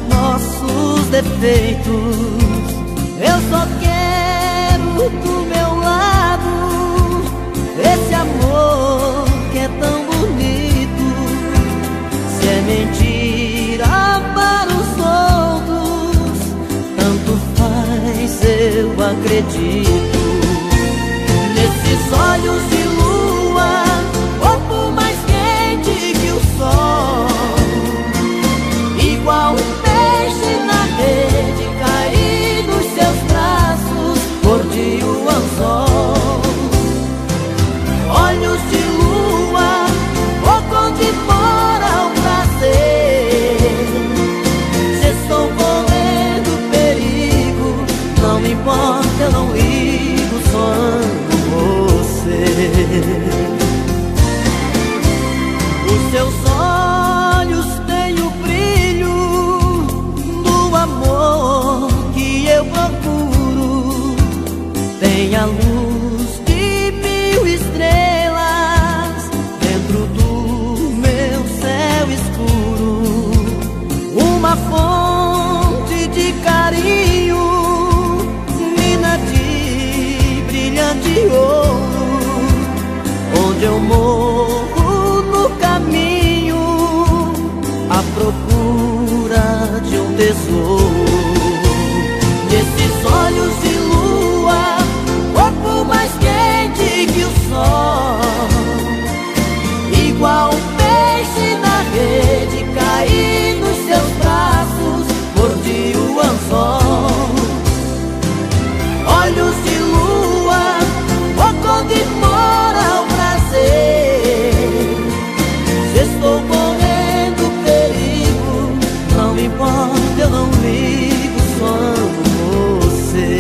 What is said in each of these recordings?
nossos defeitos. Eu só quero do meu lado esse amor que é tão bonito. Se é mentira para os outros, tanto faz, eu acredito. Nesses olhos de lua, corpo mais quente que o sol, igual um peixe na rede, caí nos seus braços, mordi o anzol. Olhos de lua, pouco onde mora o prazer. Se estou correndo perigo, não me importa, eu não ligo, só amo você. Os seus olhos têm o brilho do amor que eu procuro. Tem a luz de 1000 estrelas dentro do meu céu escuro. Uma fonte de carinho, mina de brilhante ouro, onde eu morro no caminho à procura de um tesouro. Nesses olhos de lua, corpo mais quente que o sol, igual um peixe na rede, caí nos seus braços, mordi o anzol. Olhos de lua, pouco onde mora o prazer. Se estou correndo perigo, não me importa, eu não ligo, só amo você.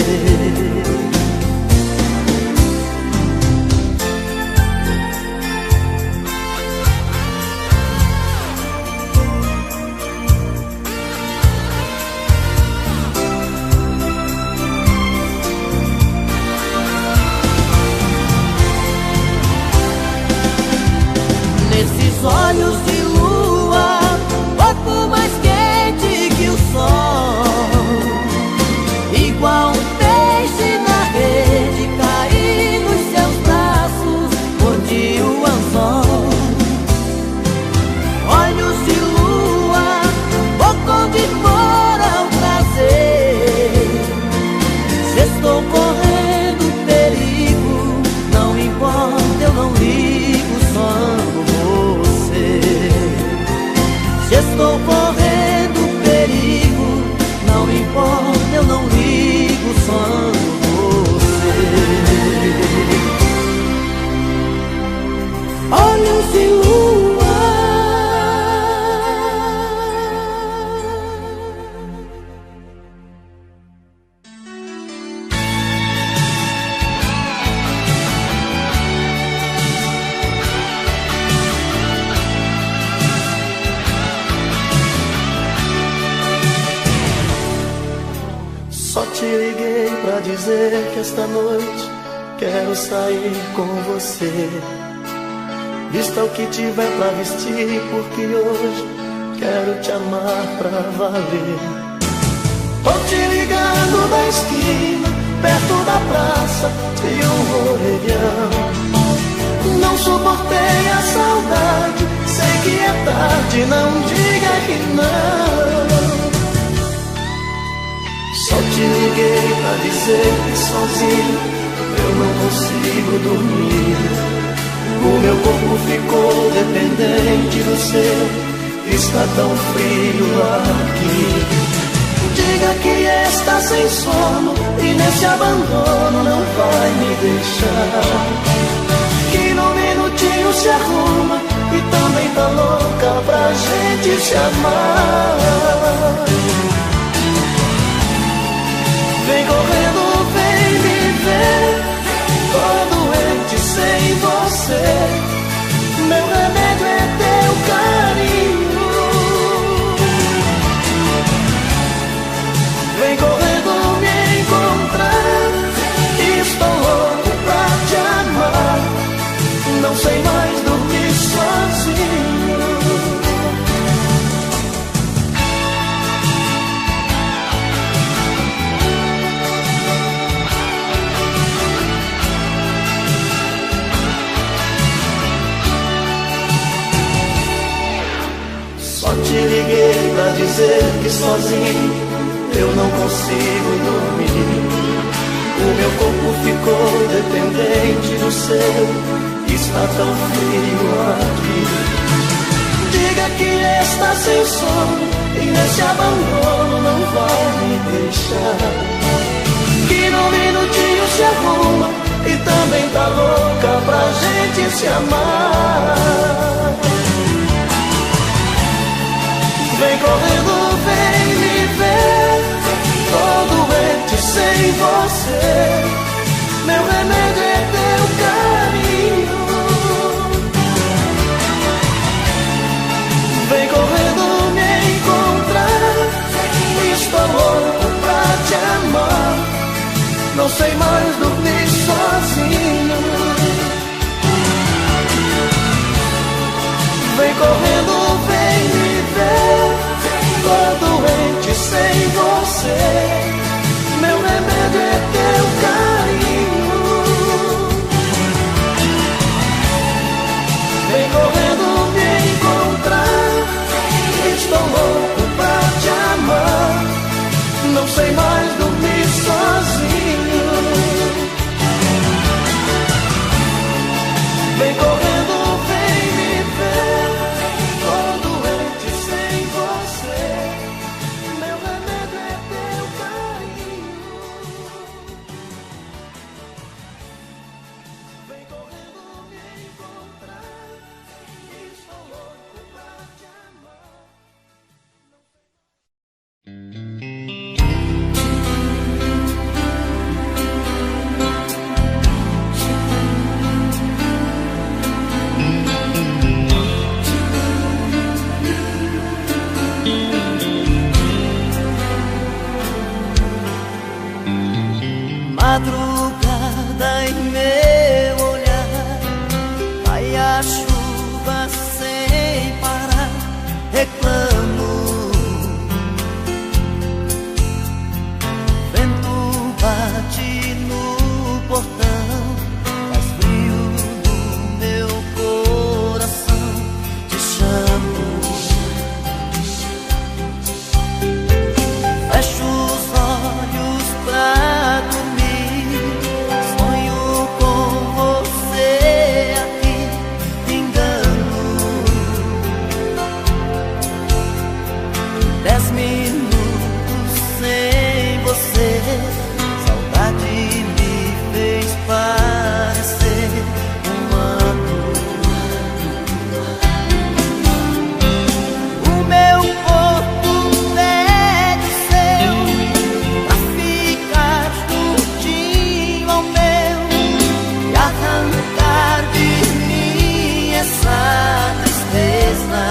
Nesses olhos de lua, corpo mais quente que o sol, igual um peixe na rede, caí nos seus braços, mordi o anzol. Olhos de lua, pouco onde mora o prazer. Se estou correndo perigo, não importa, eu não ligo, só amo você. Se estou correndo perigo, não importa, eu não ligo, só amo você. Olhos de lua. Só te liguei pra dizer que esta noite quero sair com você. Vista o que tiver pra vestir, porque hoje quero te amar pra valer. Tô te ligando da esquina, perto da praça, de um orelhão. Não suportei a saudade, sei que é tarde, não diga que não. Só te liguei pra dizer que sozinho eu não consigo dormir. O meu corpo ficou dependente do seu, está tão frio aqui. Diga que está sem sono e nesse abandono não vai me deixar. Que no minutinho se arruma e também tá louca pra gente se amar. Vem correndo, vem me ver, tô doente sem você. Meu remédio é teu carinho. Vem correndo me encontrar, estou louco pra te amar. Não sei mais dormir sozinho. dizer que sozinho eu não consigo dormir. O meu corpo ficou dependente do seu, está tão frio aqui. Diga que está sem sono e nesse abandono não vai me deixar. Que num minutinho se arruma e também tá louca pra gente se amar. Vem correndo, vem me ver, tô doente sem você. Meu remédio é teu carinho. Vem correndo me encontrar, estou louco pra te amar. Não sei mais dormir sozinho. Vem correndo, vem me ver, tô doente sem você. Meu remédio é teu carinho. Vem correndo me encontrar, estou louco pra te amar. Não sei mais dormir sozinho. Vem correndo, vem me ver, tô doente sem você. Meu remédio é teu carinho. Vem correndo me encontrar, estou louco pra te amar. Madrugada em meu olhar, vai a chuva sem parar, reclamo. Vento bate no portão, faz frio no meu coração, te chamo. Fecho os olhos pra dormir, sonho com você aqui, me engano. 10 minutos sem você, saudade me fez parecer um ano. O meu corpo pede o seu pra ficar juntinho ao meu e arrancar de mim essa tristeza.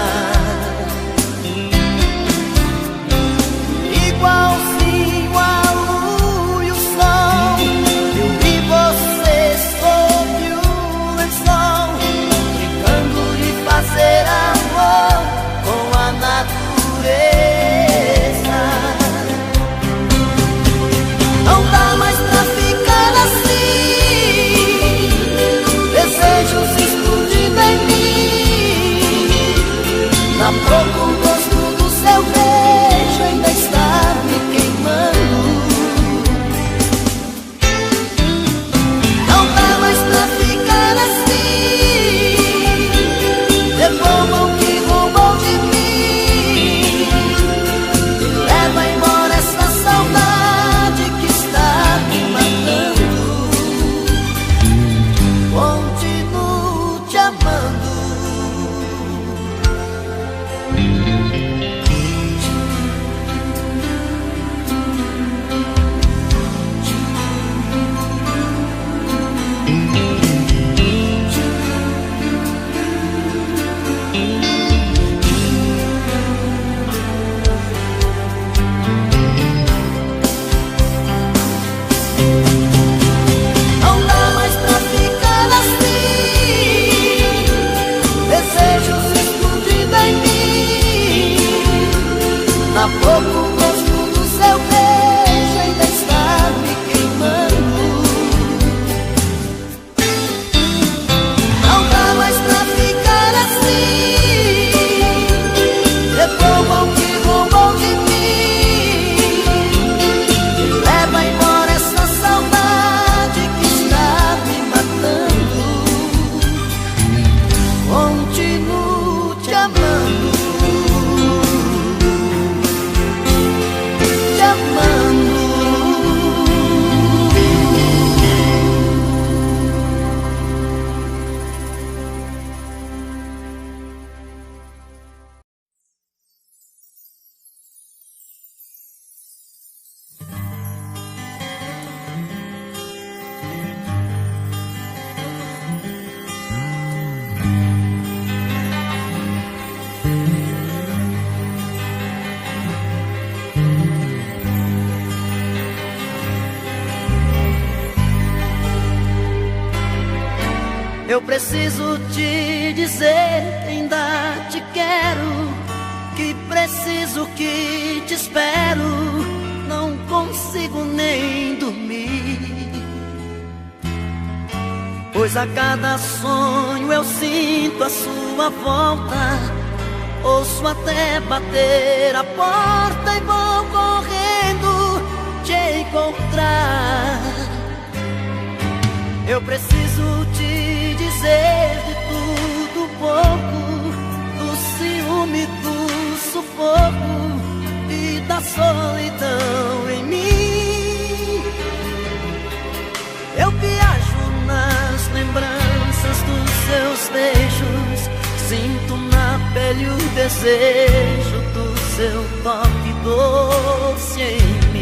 Igualzinho a lua e o sol, eu e você sob o lençol, brincando de fazer amor com a natureza. Não dá mais pra ficar assim, desejos explodindo em mim. Na boca o gosto do seu beijo ainda está me queimando. Não dá mais pra ficar assim, devolva o que roubou de mim. Me leva embora essa saudade que está me matando. Continuo te amando. Não dá mais pra ficar assim, desejos explodindo em mim. Na boca o gosto do seu beijo ainda está me queimando. Não dá mais pra ficar assim, devolva o que roubou de Eu preciso te dizer que ainda te quero, que preciso, que te espero, não consigo nem dormir, pois a cada sonho eu sinto a sua volta, ouço até bater a porta e vou correndo te encontrar. Eu preciso te dizer de tudo um pouco, do ciúme, do sufoco e da solidão em mim. Eu viajo nas lembranças dos seus beijos, sinto na pele o desejo do seu toque doce em mim.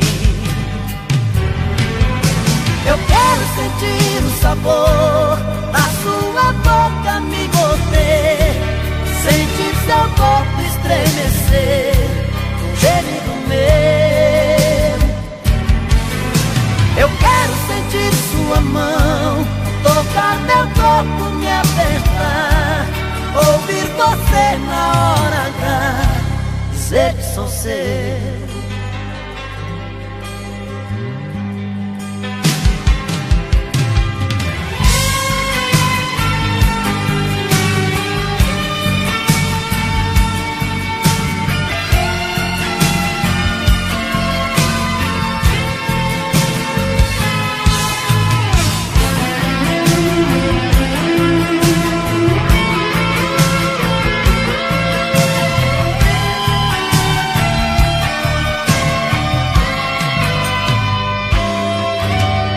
Eu quero sentir o sabor da sua boca me morder, sentir seu corpo estremecer com gemido meu. Eu quero sentir sua mão tocar meu corpo, me apertar, ouvir você na hora H dizer que sou seu.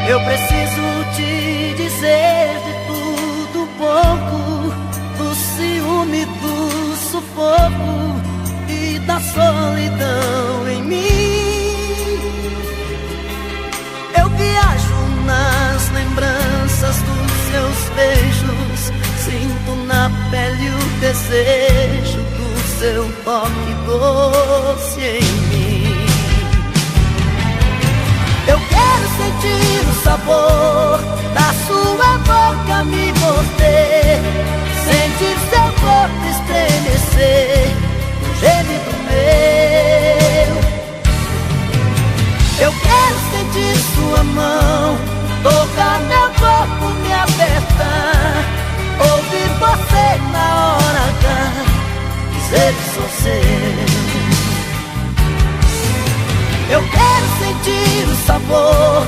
Eu preciso te dizer de tudo um pouco, do ciúme, do sufoco e da solidão em mim. Eu viajo nas lembranças dos seus beijos, sinto na pele o desejo do seu toque doce em mim. Eu quero sentir o sabor da sua boca me morder, sentir seu corpo estremecer no gemido meu. Eu quero sentir sua mão tocar meu corpo, me apertar, ouvir você na hora H dizer que sou seu. Eu quero sentir o sabor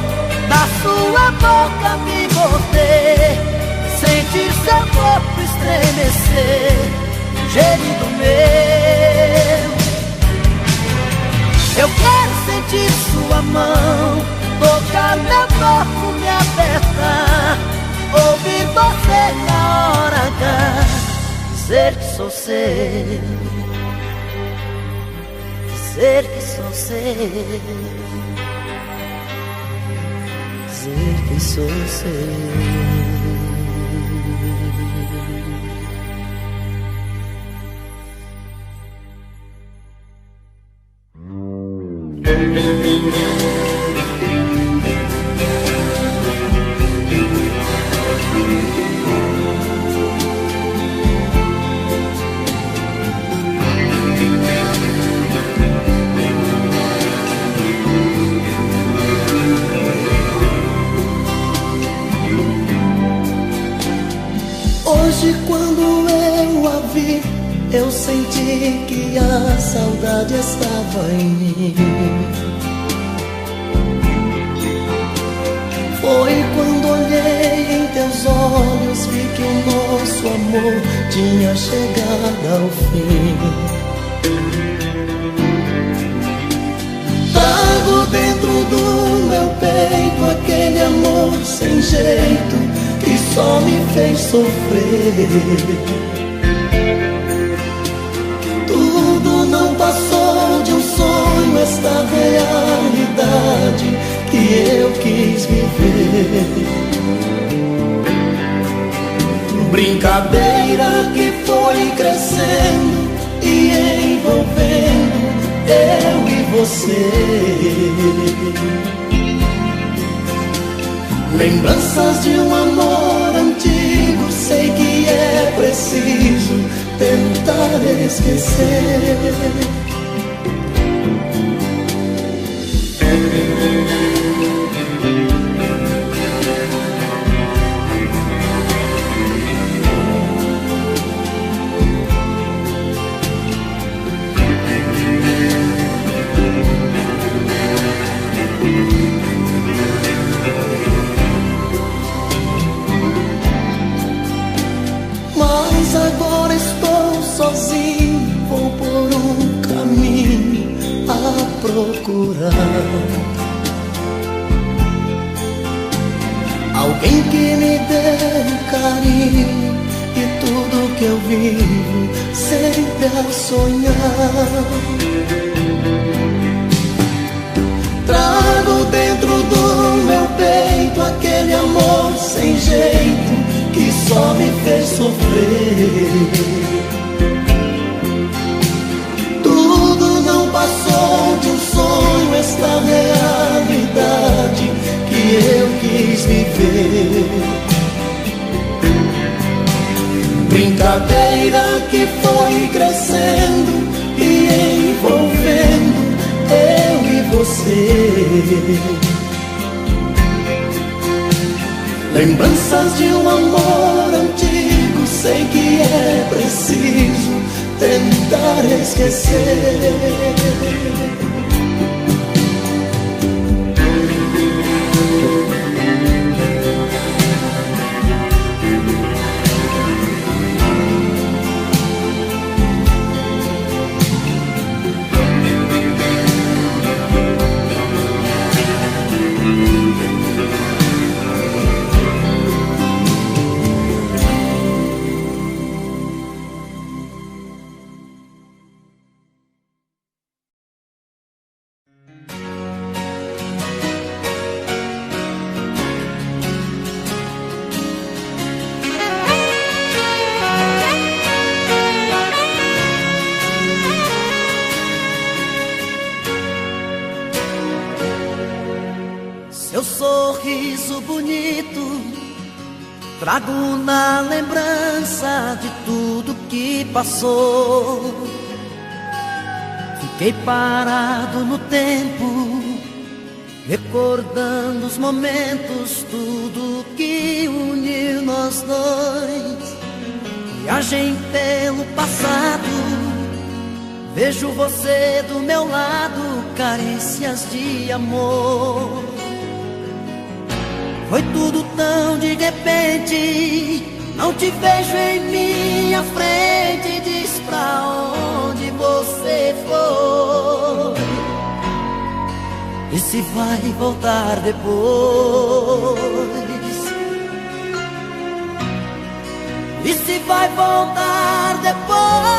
da sua boca me morder, sentir seu corpo estremecer no gemido meu. Eu quero sentir sua mão tocar meu corpo, me apertar, ouvir você na hora H dizer que sou seu. Dizer que sou seu, dizer que sou seu. Hoje quando eu a vi, eu senti que a saudade estava em mim. Foi quando olhei em teus olhos, vi que o nosso amor tinha chegado ao fim. Trago dentro do meu peito aquele amor sem jeito que só me fez sofrer. Tudo não passou de um sonho, esta realidade que eu quis viver. Brincadeira que foi crescendo e envolvendo eu e você. Lembranças de um amor antigo sem preciso tentar esquecer. Mas agora estou sozinho, vou por um caminho a procurar alguém que me dê carinho e tudo que eu vivo sempre a sonhar. Trago dentro do meu peito aquele amor sem jeito que só me fez sofrer. Tudo não passou de um sonho, esta realidade que eu quis viver. Brincadeira que foi crescendo e envolvendo eu e você. Lembranças de um amor antigo, sei que é preciso tentar esquecer. Seu sorriso bonito trago na lembrança de tudo que passou. Fiquei parado no tempo, recordando os momentos, tudo que uniu nós dois. Viagem pelo passado, vejo você do meu lado, carícias de amor. Foi tudo tão de repente, não te vejo em minha frente. Diz pra onde você foi e se vai voltar depois. E se vai voltar depois.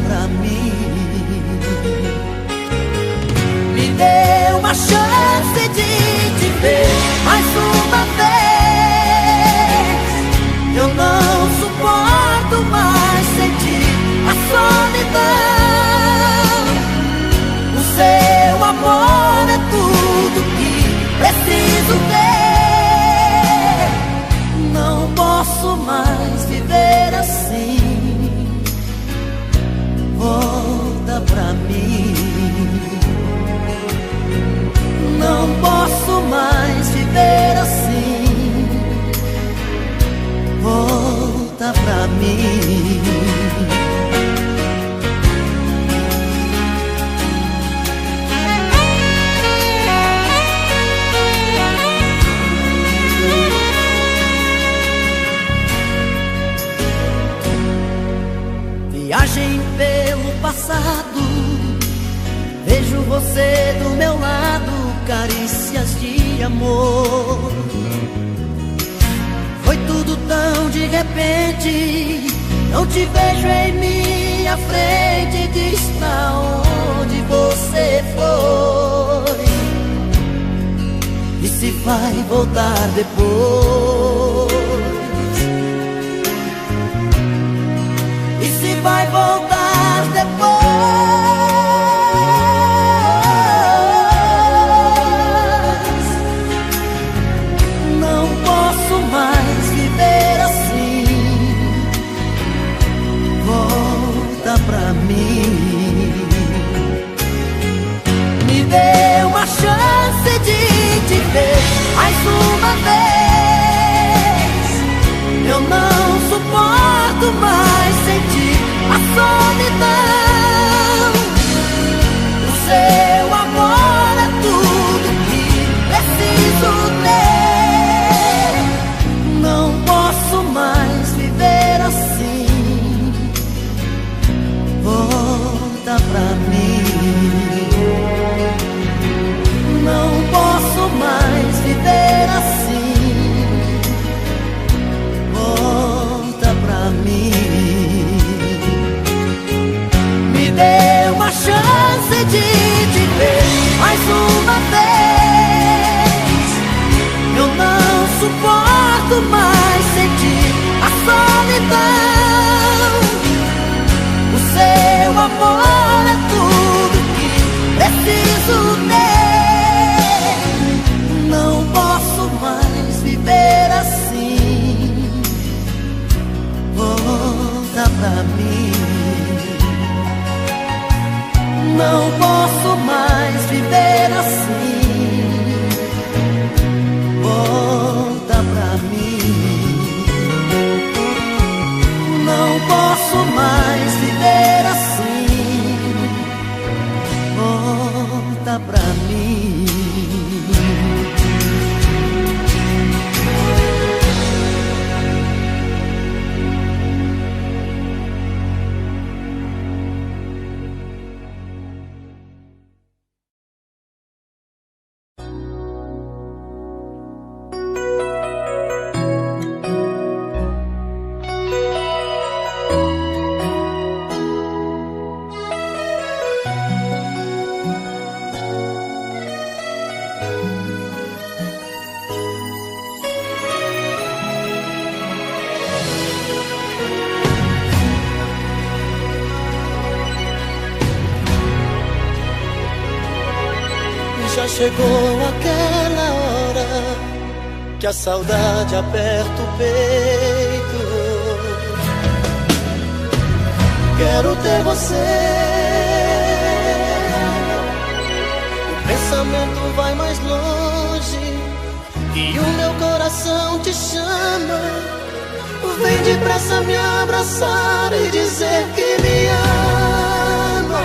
Pra mim, me dê uma chance de te ver mais uma vez. Eu não suporto mais sentir a solidão. O seu amor é tudo que preciso ter. Não posso mais viver assim. Volta pra mim. Não posso mais viver assim. Volta pra mim. Viagem pelo passado, vejo você do meu lado, carícias de amor. Foi tudo tão de repente, não te vejo em minha frente. Diz pra onde você foi e se vai voltar depois. E se vai voltar assim. Volta pra mim. Não posso mais viver assim. Volta pra mim. Não posso mais viver assim. Volta pra mim. Já chegou aquela hora que a saudade aperta o peito. Quero ter você. O pensamento vai mais longe e o meu coração te chama. Vem depressa me abraçar e dizer que me ama.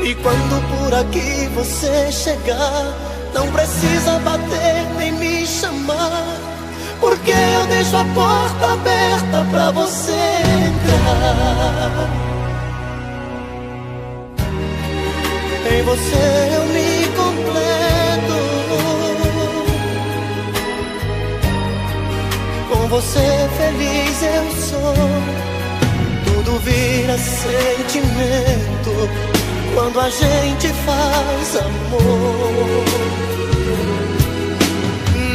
E quando por aqui você chegar, não precisa bater nem me chamar, porque eu deixo a porta aberta pra você entrar. Em você eu me completo, com você feliz eu sou. Tudo vira sentimento quando a gente faz amor.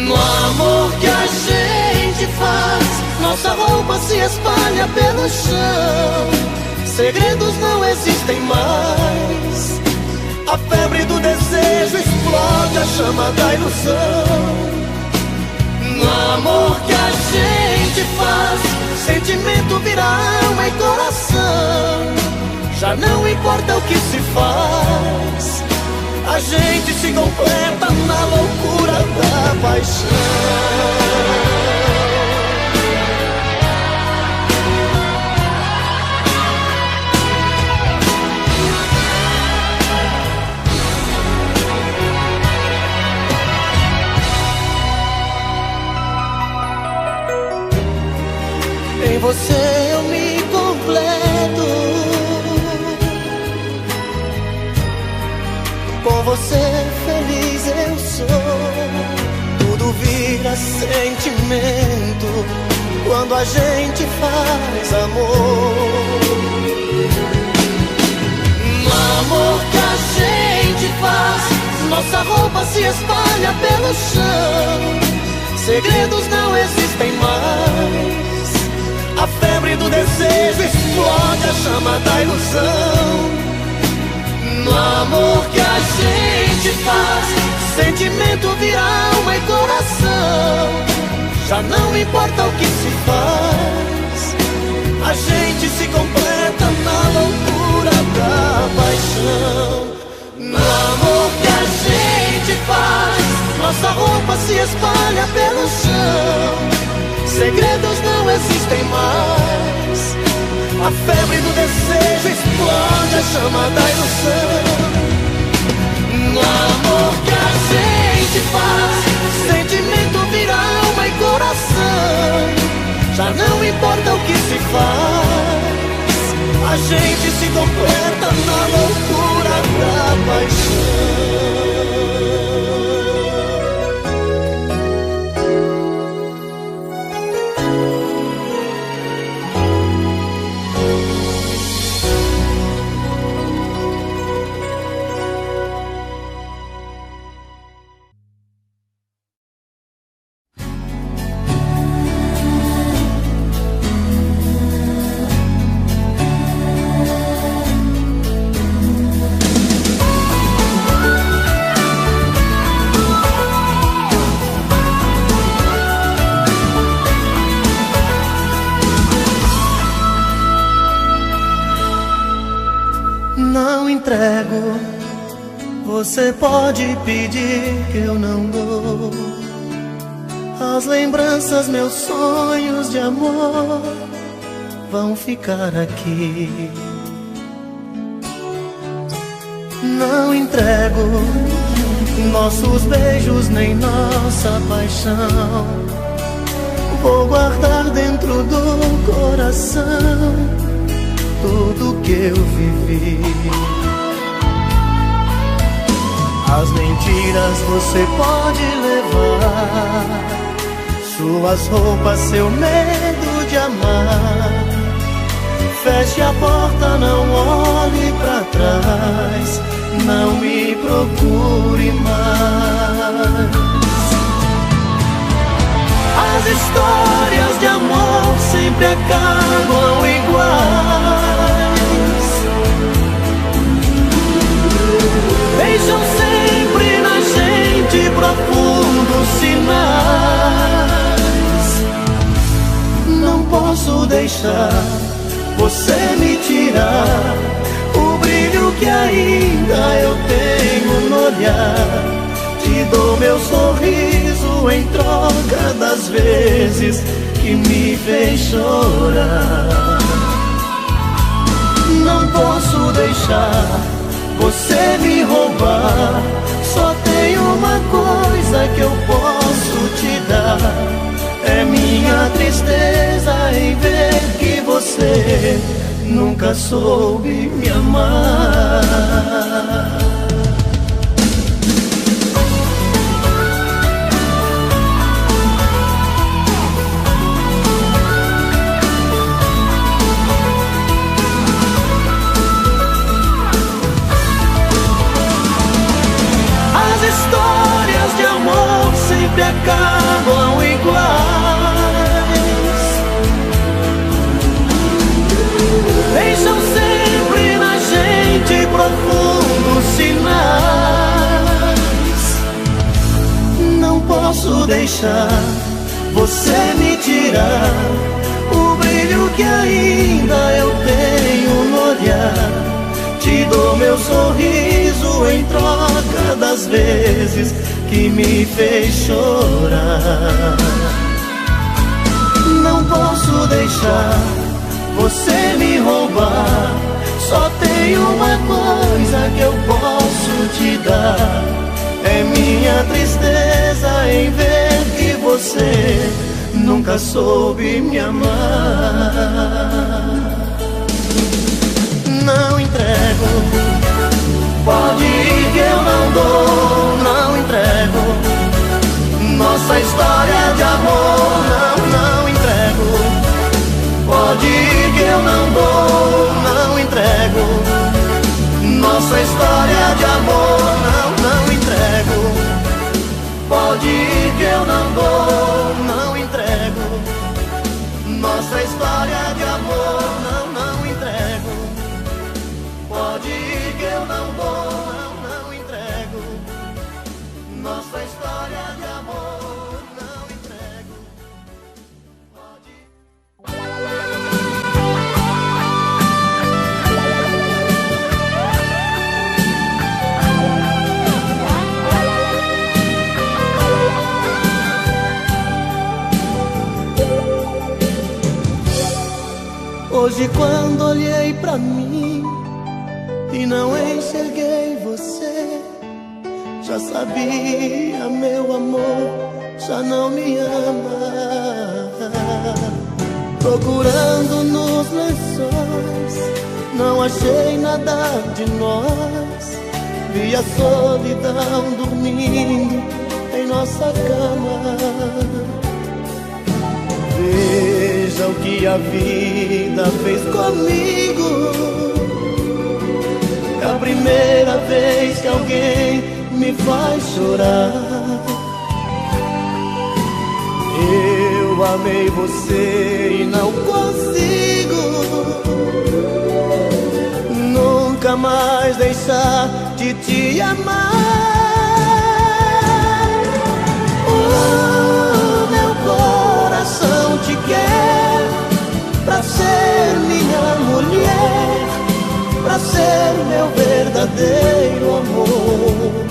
No amor que a gente faz, nossa roupa se espalha pelo chão. Segredos não existem mais. A febre do desejo explode a chama da ilusão. No amor que a gente faz, sentimento vira alma e coração. Já não importa o que se faz, a gente se completa na loucura da paixão. Em você eu me completo, com você feliz eu sou. Tudo vira sentimento quando a gente faz amor. No amor que a gente faz, nossa roupa se espalha pelo chão. Segredos não existem mais. A febre do desejo explode a chama da ilusão. No amor que a gente faz, sentimento vira alma e coração. Já não importa o que se faz, a gente se completa na loucura da paixão. No amor que a gente faz, nossa roupa se espalha pelo chão. Segredos não existem mais. A febre do desejo explode a chama da ilusão. No amor que a gente faz, sentimento vira alma e coração. Já não importa o que se faz, a gente se completa na loucura da paixão. Você pode pedir que eu não dou. As lembranças, meus sonhos de amor vão ficar aqui. Não entrego nossos beijos nem nossa paixão. Vou guardar dentro do coração tudo que eu vivi. As mentiras você pode levar, suas roupas, seu medo de amar. Feche a porta, não olhe pra trás, não me procure mais. As histórias de amor sempre acabam iguais. Deixam sempre na gente profundos sinais. Não posso deixar você me tirar o brilho que ainda eu tenho no olhar. Te dou meu sorriso em troca das vezes que me fez chorar. Não posso deixar você me roubar. Só tem uma coisa que eu posso te dar. É minha tristeza em ver que você nunca soube me amar. As histórias de amor sempre acabam iguais. Deixam sempre na gente profundos sinais. Não posso deixar você me tirar o brilho que ainda eu tenho no olhar. Te dou meu sorriso em troca das vezes que me fez chorar. Não posso deixar você me roubar. Só tem uma coisa que eu posso te dar. É minha tristeza em ver que você nunca soube me amar. Não entrego, pode ir que eu não dou. Não entrego nossa história de amor. Não entrego. Pode ir que eu não dou. Não entrego nossa história de amor. Não entrego. Pode ir que eu não dou. Não entrego nossa história de amor. Não entrego. Pode ir que eu não dou. Não entrego nossa história de amor. Não entrego. Pode ir. Hoje quando olhei pra mim e não enxerguei você, já sabia, meu amor, já não me ama. Procurando nos lençóis, não achei nada de nós. Vi a solidão dormindo em nossa cama. Veja o que a vida fez comigo. É a primeira vez que alguém me faz chorar. Eu amei você e não consigo nunca mais deixar de te amar. O meu coração te quer pra ser minha mulher, pra ser meu verdadeiro amor.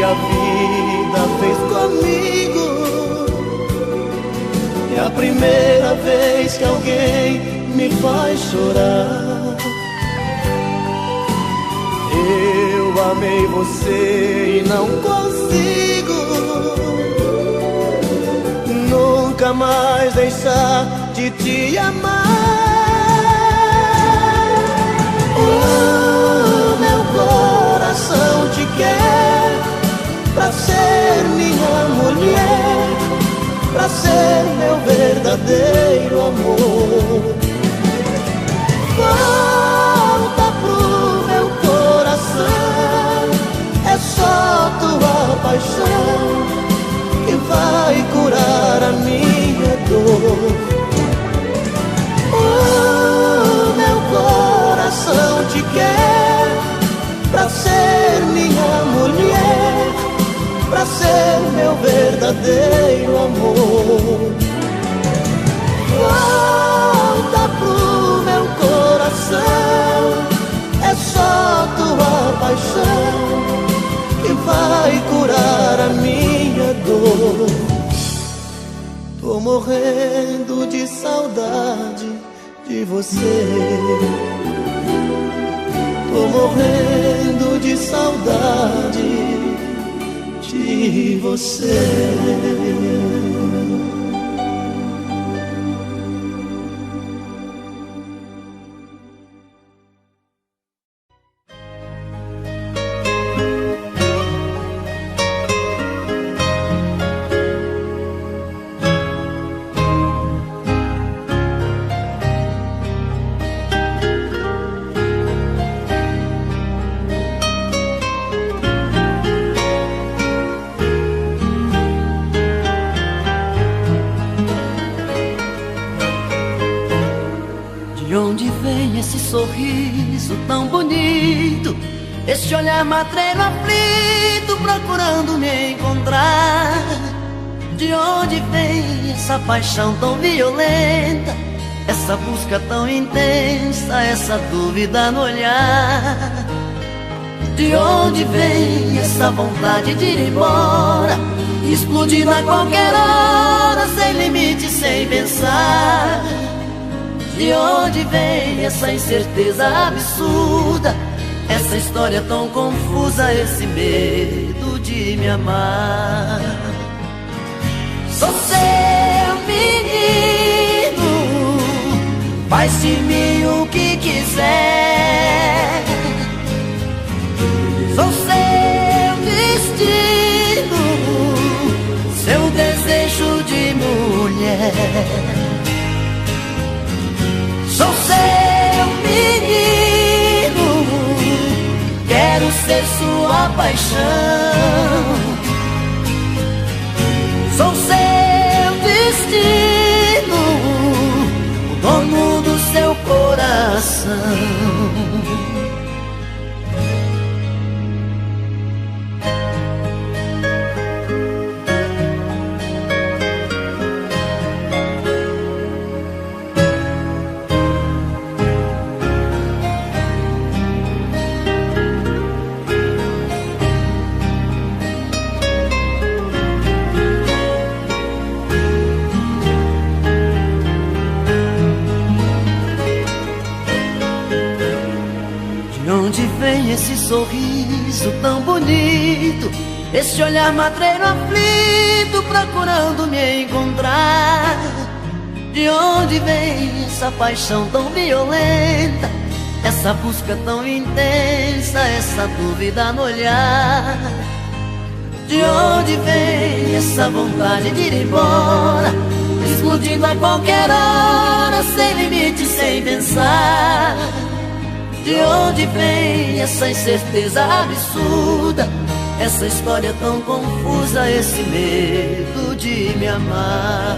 a vida fez comigo. É a primeira vez que alguém me faz chorar. Eu amei você e não consigo nunca mais deixar de te amar. Meu coração te quer pra ser minha mulher, pra ser meu verdadeiro amor. Volta pro meu coração, é só tua paixão que vai curar a minha dor. Meu coração te quer pra ser minha mulher, pra ser meu verdadeiro amor. Volta pro meu coração, é só tua paixão que vai curar a minha dor. Tô morrendo de saudade de você. Tô morrendo de saudade de você. Sorriso tão bonito, esse olhar matreiro aflito procurando me encontrar. De onde vem essa paixão tão violenta, essa busca tão intensa, essa dúvida no olhar? De onde vem essa vontade de ir embora, explodindo a qualquer hora, sem limite, sem pensar? De onde vem essa incerteza absurda, essa história tão confusa, esse medo de me amar? Sou seu menino, faz de mim o que quiser. Sou seu destino, seu desejo de mulher. Sou seu menino, quero ser sua paixão. Sou seu destino, o dono do seu coração. Esse sorriso tão bonito, esse olhar matreiro aflito procurando me encontrar. De onde vem essa paixão tão violenta, essa busca tão intensa, essa dúvida no olhar? De onde vem essa vontade de ir embora, explodindo a qualquer hora, sem limite, sem pensar? De onde vem essa incerteza absurda, essa história tão confusa, esse medo de me amar?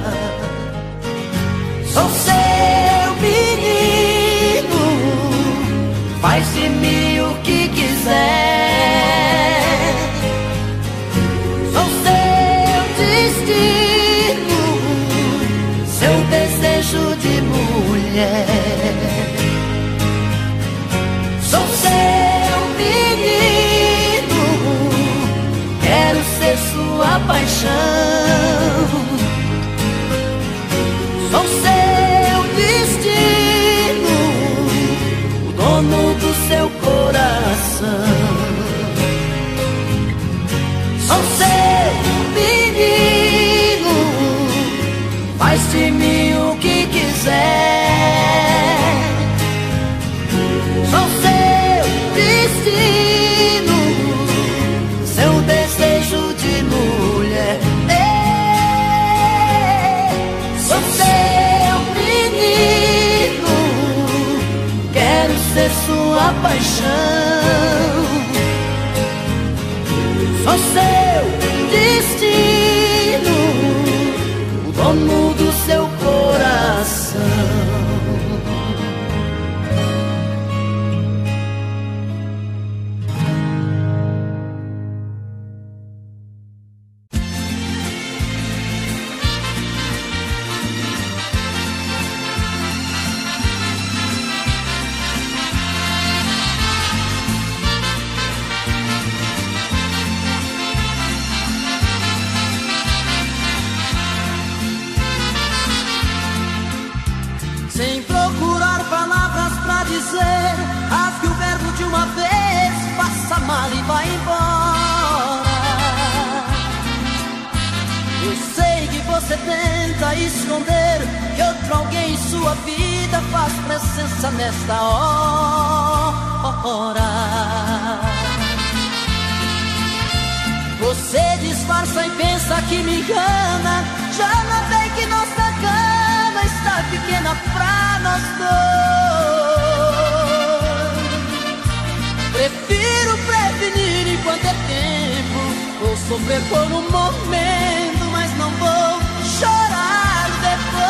Sou seu menino, faz de mim o que quiser. Sou seu destino, seu desejo de mulher. Sou seu menino, quero paixão. Sou seu destino, o dono do seu coração. Sou seu menino, faz de mim o que quiser. Sou seu destino, seu desejo de mulher. Sou seu menino, quero ser sua paixão. Sou seu destino, o dono do seu coração. Sem procurar palavras pra dizer, rasgue o verbo de uma vez, passa mal e vai embora. Eu sei que você tenta esconder que outro alguém em sua vida faz presença nesta hora. Você disfarça e pensa que me engana, já notei que nossa cama está pequena pra nós dois. Prefiro prevenir enquanto é tempo, vou sofrer por um momento, mas não vou chorar depois.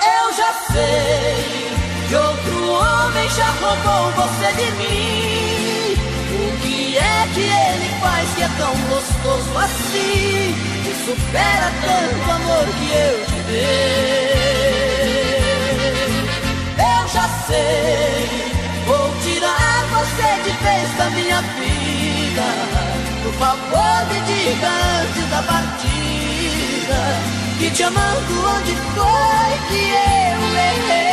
Eu já sei que outro homem já roubou você de mim. O que é que ele faz que é tão gostoso assim, que supera tanto amor que eu te dei? Eu já sei, vou tirar você de vez da minha vida. Por favor me diga antes da partida, que te amando onde foi que eu errei?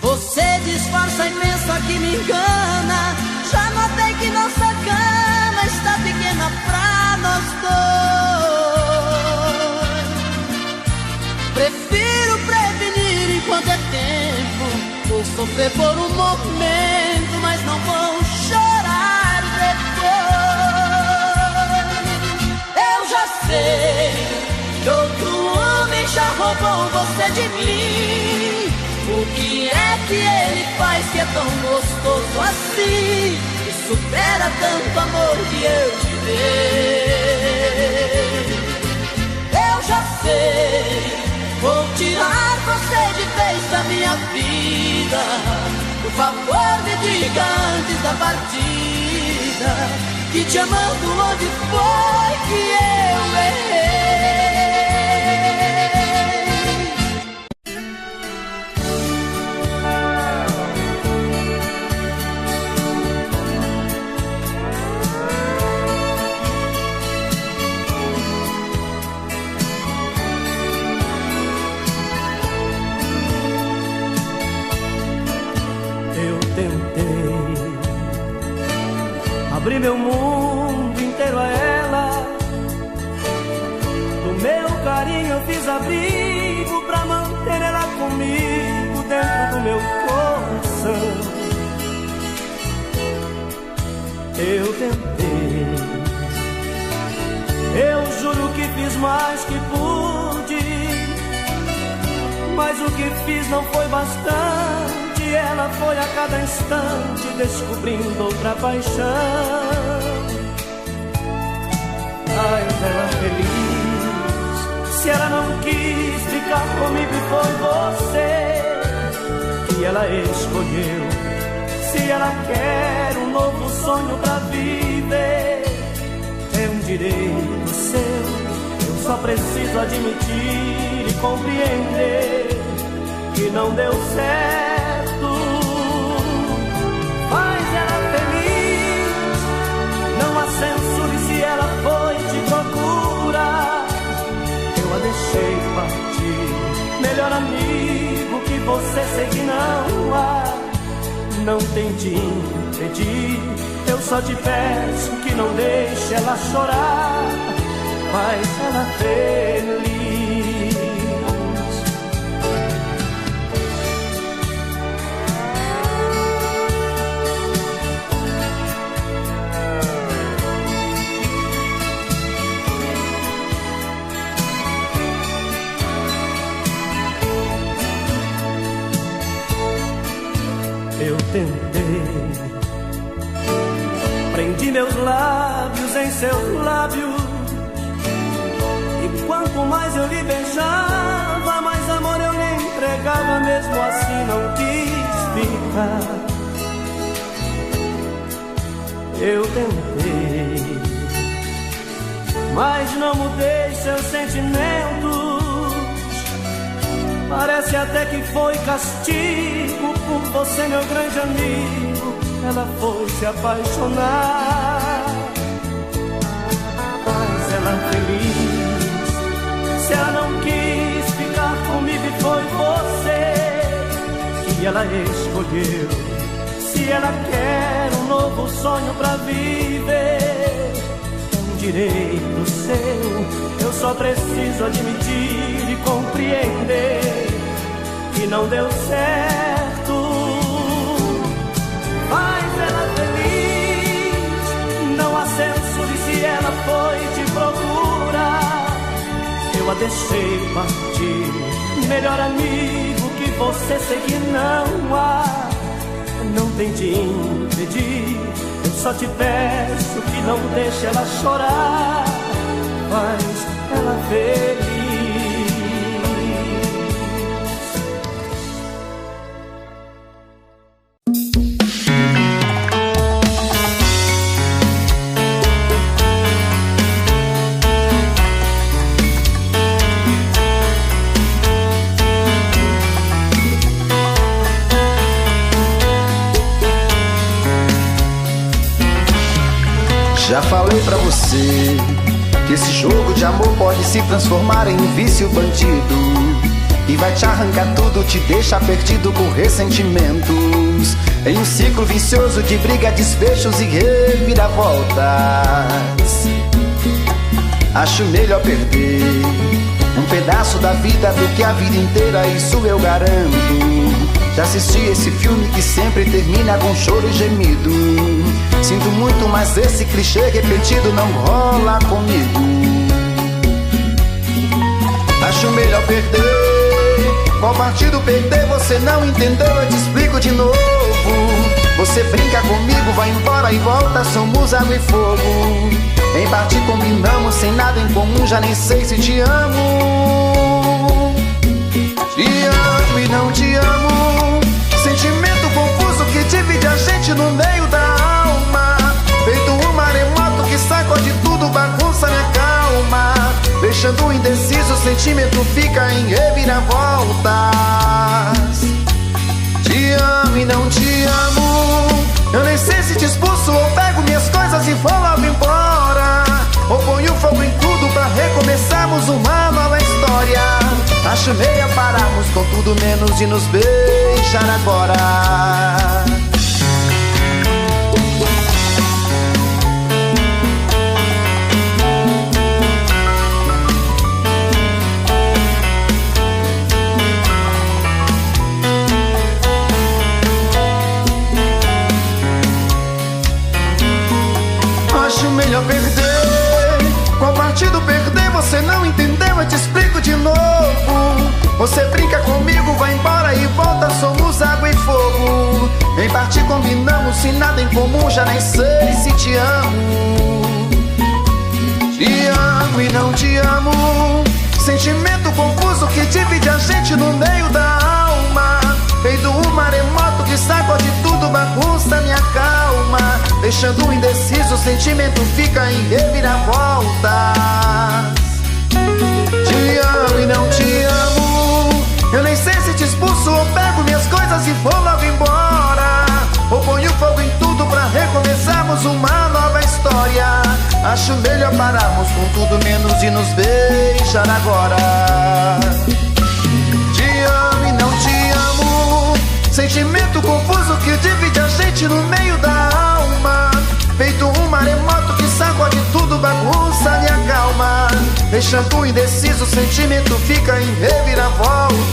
Você disfarça e pensa que me engana, já notei que nossa cama está pequena pra nós dois. Prefiro prevenir enquanto é tempo, vou sofrer por um momento, mas não vou chorar depois. Eu já sei que outro homem já roubou você de mim. O que é que ele faz que é tão gostoso assim, que supera tanto amor que eu te dei? Eu já sei, vou tirar você de vez da minha vida. Por favor me diga antes da partida, que te amando onde foi que eu errei? Abri meu mundo inteiro a ela, do meu carinho eu fiz abrigo pra manter ela comigo dentro do meu coração. Eu tentei, eu juro que fiz mais que pude, mas o que fiz não foi bastante. Ela foi a cada instante descobrindo outra paixão. Ai, ela feliz, se ela não quis ficar comigo e foi você que ela escolheu ela quer um novo sonho pra viver, é um direito seu. Eu só preciso admitir e compreender que não deu certo. Faz ela feliz, não a censure se ela foi te procurar. Eu a deixei partir, melhor amigo que você sei que não há. Não tente impedir, eu só te peço que não deixe ela chorar. Faz ela feliz. Eu tentei, prendi meus lábios em seus lábios, e quanto mais eu lhe beijava, mais amor eu lhe entregava. Mesmo assim não quis ficar. Eu tentei, mas não mudei seus sentimentos. Parece até que foi castigo por você, meu grande amigo. Ela foi se apaixonar. Mas ela feliz, se ela não quis ficar comigo e foi você que ela escolheu. Se ela quer um novo sonho pra viver, é um direito seu. Eu só preciso admitir e compreender que não deu certo. Faz ela feliz, não a censure se ela foi te procurar. Eu a deixei partir, melhor amigo que você sei que não há. Não tente impedir, eu só te peço que não deixe ela chorar. Faz ela feliz. Já falei pra você que esse jogo de amor pode se transformar em um vício bandido, e vai te arrancar tudo, te deixar perdido com ressentimentos, em um ciclo vicioso de briga, desfechos e reviravoltas. Acho melhor perder um pedaço da vida do que a vida inteira, isso eu garanto. Já assisti esse filme que sempre termina com choro e gemido. Sinto muito, mas esse clichê repetido não rola comigo. Acho melhor perder. Qual partido perder? Você não entendeu, eu te explico de novo. Você brinca comigo, vai embora e volta, somos água e fogo. Em parte combinamos, sem nada em comum, já nem sei se te amo. Te amo e não te amo, sentimento confuso que divide a gente no meio da alma. Feito um maremoto que sacode tudo, bagunça minha calma. Deixando indeciso, o sentimento fica em reviravoltas. Te amo e não te amo, eu nem sei se te expulso ou pego minhas coisas e vou logo embora, ou ponho fogo em tudo pra recomeçarmos uma nova história. Acho melhor pararmos com tudo menos de nos beijar agora. Acho melhor perder. Qual partido perder? Você não entendeu, eu te explico de novo. Você brinca comigo, vai embora e volta, somos água e fogo. Em parte combinamos, sem nada em comum, já nem sei se te amo. Te amo e não te amo, sentimento confuso que divide a gente no meio da alma. Feito um maremoto que sacode tudo, bagunça minha deixando indeciso, o sentimento fica em reviravoltas. Te amo e não te amo, eu nem sei se te expulso ou pego minhas coisas e vou logo embora, ou ponho fogo em tudo pra recomeçarmos uma nova história. Acho melhor pararmos com tudo menos de nos beijar agora. Te amo e não te amo, sentimento confuso que divide a gente no meio da alma, feito um maremoto que sacode tudo, bagunça e acalma, deixando indeciso, o sentimento fica em reviravoltas.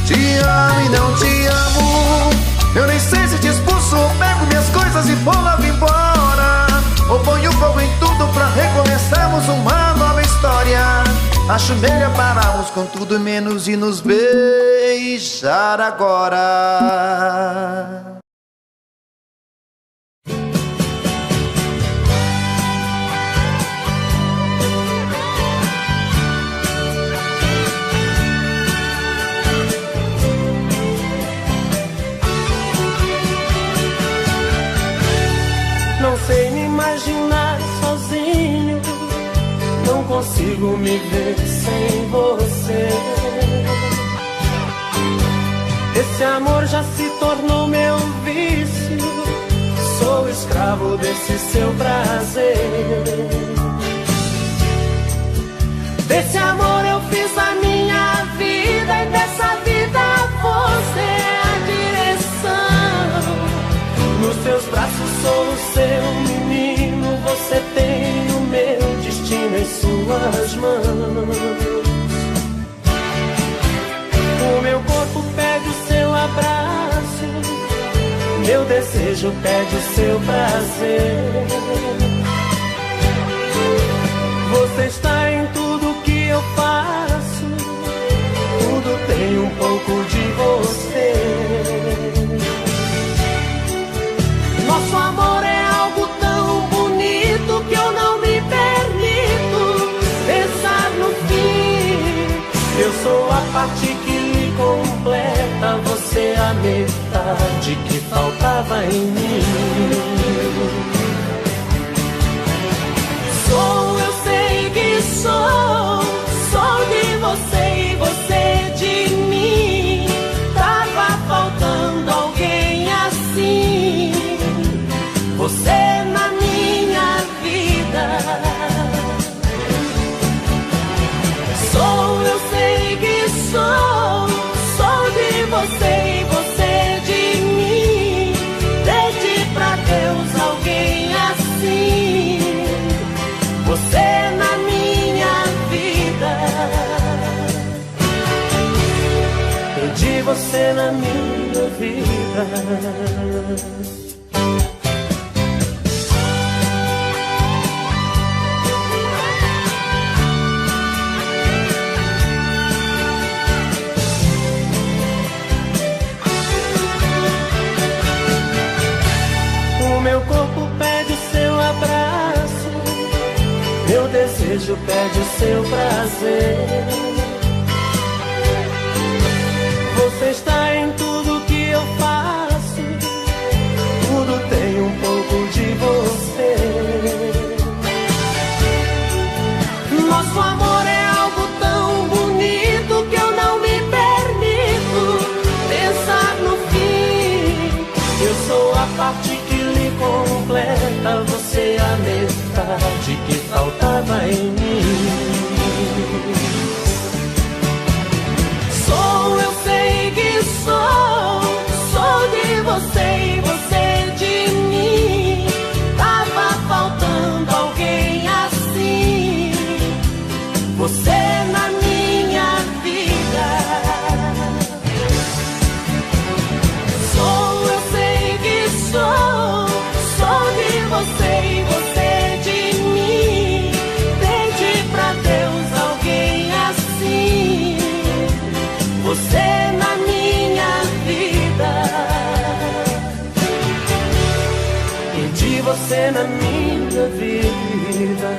Te amo e não te amo, eu nem sei se te expulso ou pego minhas coisas e vou logo embora, ou ponho fogo em tudo pra recomeçarmos uma nova história. Acho melhor pararmos com tudo menos e nos beijar agora. Não sei me imaginar sozinho, não consigo me ver sem você. Esse amor já se tornou meu vício, sou escravo desse seu prazer. Desse amor eu fiz a minha vida e dessa vida você é a direção. Nos seus braços sou o seu menino, você tem o meu destino em suas mãos. O meu corpo pede o seu abraço, meu desejo pede o seu prazer. Você está em tudo que eu faço, tudo tem um pouco de você. Nosso amor é algo tão bonito que eu não me permito pensar no fim. Eu sou a parte que lhe completa, você a metade que faltava em mim. Sou, eu sei que sou de você e você de mim. Tava faltando alguém assim, você na minha vida. Sou, eu sei que sou de você e você de mim. Pedi pra Deus alguém assim, você na minha vida. Pedi você na minha vida. Meu corpo pede o seu abraço, meu desejo pede o seu prazer. Você está em tudo que eu faço, tudo tem um pouco de você. Nosso amor é algo tão bonito que eu não me permito pensar no fim. Eu sou a parte que lhe completa, você a metade que faltava em mim. Sou, eu sei que sou de você e você de mim. Tava faltando alguém assim, você na minha vida. Sou, eu sei que sou de você e você de mim. Pedi pra Deus alguém assim, você na minha vida. Pedi você na minha vida.